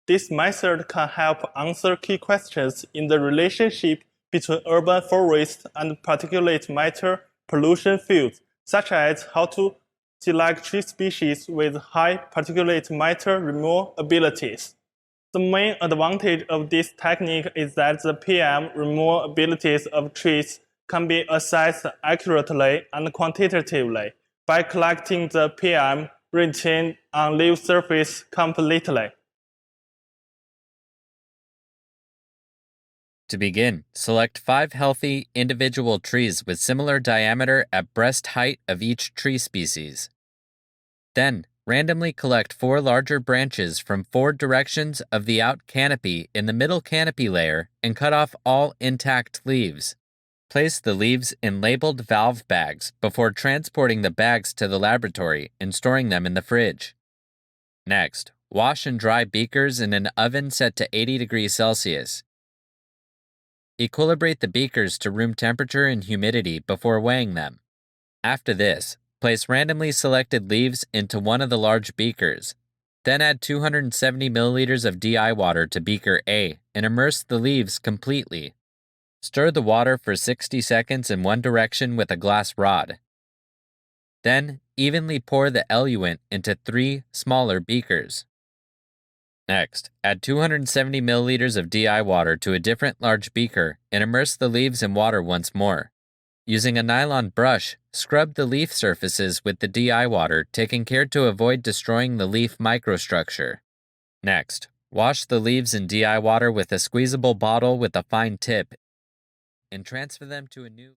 This method can help answer key questions in the relationship between urban forest and particulate matter pollution fields, such as how to select tree species with high particulate matter removal abilities. The main advantage of this technique is that the PM removal abilities of trees can be assessed accurately and quantitatively by collecting the PM retained on leaf surface completely. To begin, select 5 healthy, individual trees with similar diameter at breast height of each tree species. Then, randomly collect 4 larger branches from 4 directions of the out canopy in the middle canopy layer and cut off all intact leaves. Place the leaves in labeled valve bags before transporting the bags to the laboratory and storing them in the fridge. Next, wash and dry beakers in an oven set to 80 degrees Celsius. Equilibrate the beakers to room temperature and humidity before weighing them. After this, place randomly selected leaves into one of the large beakers. Then add 270 milliliters of DI water to beaker A and immerse the leaves completely. Stir the water for 60 seconds in one direction with a glass rod. Then, evenly pour the eluent into 3 smaller beakers. Next, add 270 milliliters of DI water to a different large beaker and immerse the leaves in water once more. Using a nylon brush, scrub the leaf surfaces with the DI water, taking care to avoid destroying the leaf microstructure. Next, wash the leaves in DI water with a squeezable bottle with a fine tip and transfer them to a new